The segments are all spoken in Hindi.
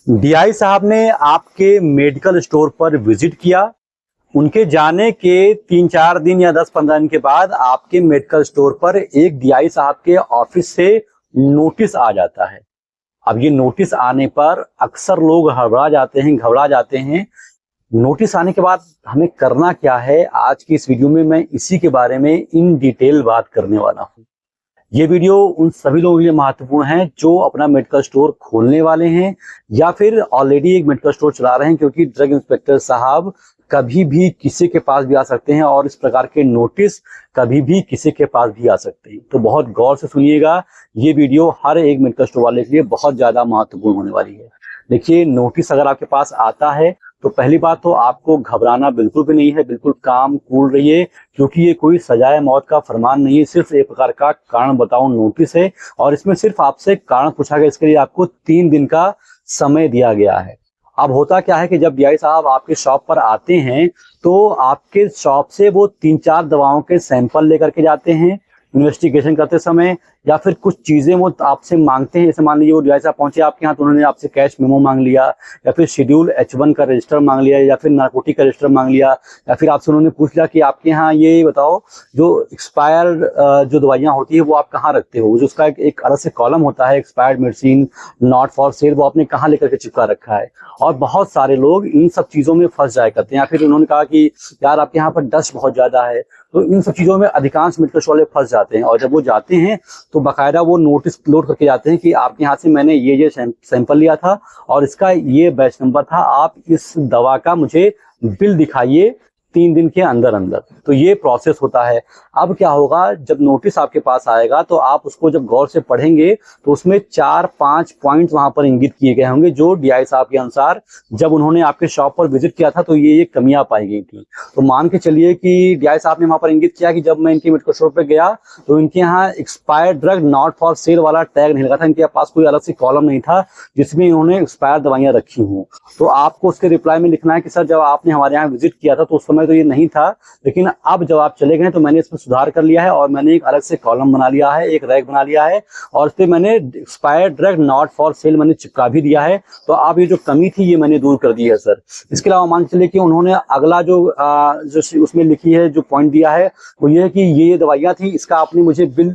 डीआई साहब ने आपके मेडिकल स्टोर पर विजिट किया। उनके जाने के 3-4 दिन या 10-15 दिन के बाद आपके मेडिकल स्टोर पर एक डीआई साहब के ऑफिस से नोटिस आ जाता है। अब ये नोटिस आने पर अक्सर लोग घबरा जाते हैं। नोटिस आने के बाद हमें करना क्या है, आज की इस वीडियो में मैं इसी के बारे में इन डिटेल बात करने वाला हूँ। ये वीडियो उन सभी लोगों के लिए महत्वपूर्ण है जो अपना मेडिकल स्टोर खोलने वाले हैं या फिर ऑलरेडी एक मेडिकल स्टोर चला रहे हैं, क्योंकि ड्रग इंस्पेक्टर साहब कभी भी किसी के पास भी आ सकते हैं और इस प्रकार के नोटिस कभी भी किसी के पास भी आ सकते हैं। तो बहुत गौर से सुनिएगा, ये वीडियो हर एक मेडिकल स्टोर वाले के लिए बहुत ज्यादा महत्वपूर्ण होने वाली है। देखिए, नोटिस अगर आपके पास आता है तो पहली बात तो आपको घबराना बिल्कुल भी नहीं है, बिल्कुल काम कूल रहिए, क्योंकि ये कोई सजाए मौत का फरमान नहीं है, सिर्फ एक प्रकार का कारण बताओ नोटिस है और इसमें सिर्फ आपसे कारण पूछा गया। इसके लिए आपको 3 दिन का समय दिया गया है। अब होता क्या है कि जब डीआई साहब आपके शॉप पर आते हैं तो आपके शॉप से वो 3-4 दवाओं के सैंपल लेकर के जाते हैं इन्वेस्टिगेशन करते समय, या फिर कुछ चीजें वो आपसे मांगते हैं। जैसे मान लीजिए वो डीआई साहब पहुंचे आपके यहाँ तो उन्होंने आपसे कैश मेमो मांग लिया, या फिर शेड्यूल H1 का रजिस्टर मांग लिया, या फिर नारकोटिक का रजिस्टर मांग लिया, या फिर आपसे उन्होंने पूछ लिया कि आपके यहाँ ये बताओ जो एक्सपायर्ड जो दवाइयाँ होती है वो आप कहाँ रखते हो, जो उसका एक अलग से कॉलम होता है expired medicine not for sale, वो आपने कहाँ लेकर के चिपका रखा है। और बहुत सारे लोग इन सब चीजों में फंस जाया करते हैं। या फिर उन्होंने कहा कि यार आपके यहाँ पर डस्ट बहुत ज्यादा है, तो इन सब चीजों में अधिकांश मेडिकल स्टोर वाले फंस जाते हैं। और जब वो जाते हैं तो बाकायदा वो नोटिस लोड करके जाते हैं कि आपके यहाँ से मैंने ये सैंपल लिया था और इसका ये बैच नंबर था, आप इस दवा का मुझे बिल दिखाइए 3 दिन के अंदर अंदर। तो ये प्रोसेस होता है। अब क्या होगा, जब नोटिस आपके पास आएगा तो आप उसको जब गौर से पढ़ेंगे तो उसमें 4-5 पॉइंट वहां पर इंगित किए गए होंगे जो डीआई साहब के अनुसार जब उन्होंने आपके शॉप पर विजिट किया था तो ये कमियां पाई गई थी। तो मान के चलिए कि डीआई साहब ने वहां पर इंगित किया कि जब मैं इनके मेडिकल स्टोर पर गया तो इनके यहाँ expired drug not for sale वाला टैग नहीं लगा था, इनके पास कोई अलग से कॉलम नहीं था जिसमें इन्होंने एक्सपायर्ड दवाइयां रखी हूँ। तो आपको उसके रिप्लाई में लिखना है कि सर जब आपने हमारे यहाँ विजिट किया था तो उस समय तो ये नहीं था, लेकिन अब जब आप चले गए तो मैंने इसमें सुधार कर लिया है और मैंने एक अलग से कॉलम बना लिया है, एक रैक बना लिया है और इस पे मैंने expired drug not for sale मैंने चिपका भी दिया है। तो आप ये जो कमी थी ये मैंने दूर कर दी है सर। इसके अलावा मान चलिए कि उन्होंने अगला जो उसमें लिखी है जो पॉइंट दिया है वो ये है कि ये दवाइयां थी, इसका आपने मुझे बिल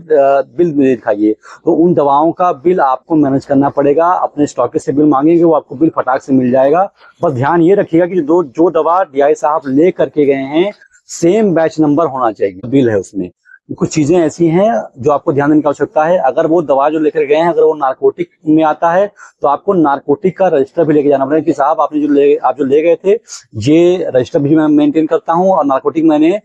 दिखाइए। तो उन दवाओं का बिल आपको मैनेज करना पड़ेगा, अपने स्टॉकिस्ट से बिल मांगेंगे, वो आपको बिल फटाक से मिल जाएगा। बस ध्यान ये रखिएगा कि जो दवा डीआई साहब ले करके गए हैं सेम बैच नंबर होना चाहिए बिल है उसमें। कुछ चीजें ऐसी हैं जो आपको ध्यान देने की आवश्यकता है। अगर वो दवा जो लेकर गए हैं अगर वो नारकोटिक में आता है तो आपको नारकोटिक का रजिस्टर भी लेके जाना पड़ेगा कि साहब आपने जो ले गए थे ये रजिस्टर भी मैं मेंटेन करता हूँ, और नारकोटिक मैंने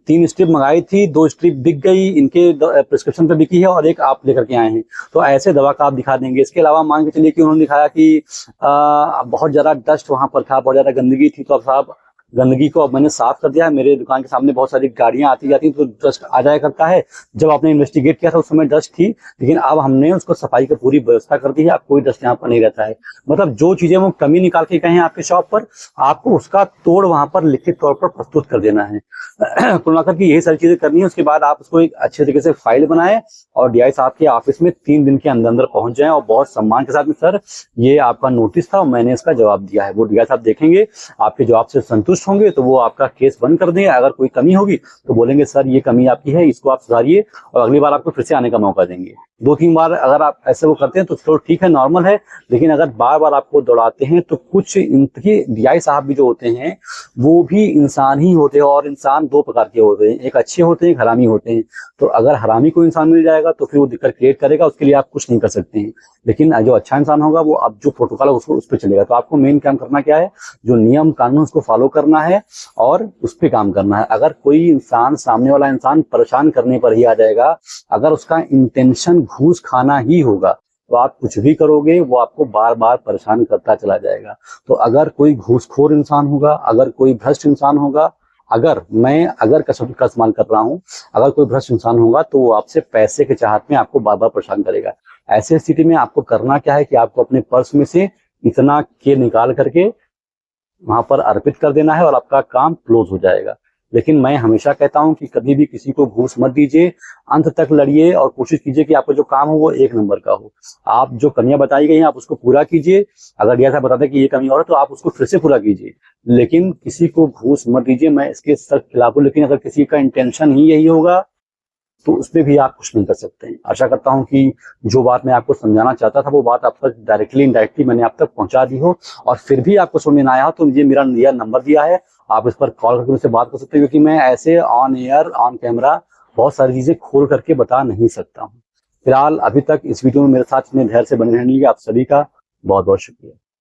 3 स्ट्रिप मंगाई थी, 2 स्ट्रिप बिक गई, इनके प्रिस्क्रिप्शन पे बिकी है और एक आप लेकर के आए हैं, तो ऐसे दवा का आप दिखा देंगे। इसके अलावा मान के चलिए कि उन्होंने दिखाया कि बहुत ज्यादा डस्ट वहां पर था, बहुत ज्यादा गंदगी थी, तो अब साहब गंदगी को अब मैंने साफ कर दिया है, मेरे दुकान के सामने बहुत सारी गाड़ियां आती जाती तो डस्ट आ जाया करता है। जब आपने इन्वेस्टिगेट किया था उस समय डस्ट थी, लेकिन अब हमने उसको सफाई की पूरी व्यवस्था कर दी है, अब कोई डस्ट यहाँ पर नहीं रहता है। मतलब जो चीजें वो कमी निकाल के गए हैं आपके शॉप पर, आपको उसका तोड़ वहां पर लिखित तौर पर प्रस्तुत कर देना है। कुल मिलाकर के यही सारी चीजें करनी है। उसके बाद आप उसको एक अच्छे तरीके से फाइल बनाए और डीआई साहब के ऑफिस में 3 दिन के अंदर अंदर पहुंच जाए और बहुत सम्मान के साथ में सर ये आपका नोटिस था और मैंने इसका जवाब दिया है। वो डीआई साहब देखेंगे, आपके जवाब से संतुष्ट होंगे तो वो आपका केस बंद कर देंगे। अगर कोई कमी होगी तो बोलेंगे सर ये कमी आपकी है, इसको आप सुधारिए, और अगली बार आपको फिर से आने का मौका देंगे। 2-3 बार अगर आप ऐसे वो करते हैं तो चलो ठीक है, नॉर्मल है। लेकिन अगर बार बार आपको दौड़ाते हैं तो कुछ इनके डीआई साहब भी जो होते हैं वो भी इंसान ही होते हैं, और इंसान 2 प्रकार के होते हैं, एक अच्छे होते हैं, एक हरामी होते हैं। तो अगर हरामी को इंसान मिल जाएगा तो फिर वो दिक्कत क्रिएट करेगा, उसके लिए आप कुछ नहीं कर सकते हैं। लेकिन जो अच्छा इंसान होगा वो अब जो प्रोटोकॉल है उसको उस पर चलेगा। तो आपको मेन काम करना क्या है, जो नियम कानून उसको फॉलो करना है और उस पर काम करना है। अगर कोई इंसान सामने वाला इंसान परेशान करने पर ही आ जाएगा, अगर उसका इंटेंशन घूस खाना ही होगा तो आप कुछ भी करोगे वो आपको बार बार परेशान करता चला जाएगा। तो अगर कोई घूसखोर इंसान होगा, अगर कोई भ्रष्ट इंसान होगा, अगर का शब्द का इस्तेमाल कर रहा हूं, अगर कोई भ्रष्ट इंसान होगा तो वो आपसे पैसे के चाहत में आपको बार बार परेशान करेगा। ऐसे स्थिति में आपको करना क्या है कि आपको अपने पर्स में से इतना के निकाल करके वहां पर अर्पित कर देना है और आपका काम क्लोज हो जाएगा। लेकिन मैं हमेशा कहता हूं कि कभी भी किसी को घूस मत दीजिए, अंत तक लड़िए और कोशिश कीजिए कि आपका जो काम हो वो एक नंबर का हो। आप जो कमियां बताई गई हैं आप उसको पूरा कीजिए, अगर यह बताते कि ये कमी और है तो आप उसको फिर से पूरा कीजिए, लेकिन किसी को घूस मत दीजिए। मैं इसके सख्त खिलाफ हूं, लेकिन अगर किसी का इंटेंशन ही यही होगा तो उसमें भी आप कुछ नहीं कर सकते हैं। आशा करता हूं कि जो बात मैं आपको समझाना चाहता था वो बात आप तक डायरेक्टली इनडायरेक्टली मैंने आप तक पहुंचा दी हो, और फिर भी आपको समझ में ना आया हो तो मुझे मेरा यह नंबर दिया है, आप इस पर कॉल करके मुझसे बात कर सकते हैं, क्योंकि मैं ऐसे ऑन एयर ऑन कैमरा बहुत सारी चीजें खोल करके बता नहीं सकता हूँ। फिलहाल अभी तक इस वीडियो में मेरे साथ इतने धैर्य से बने रहने के लिए आप सभी का बहुत बहुत शुक्रिया।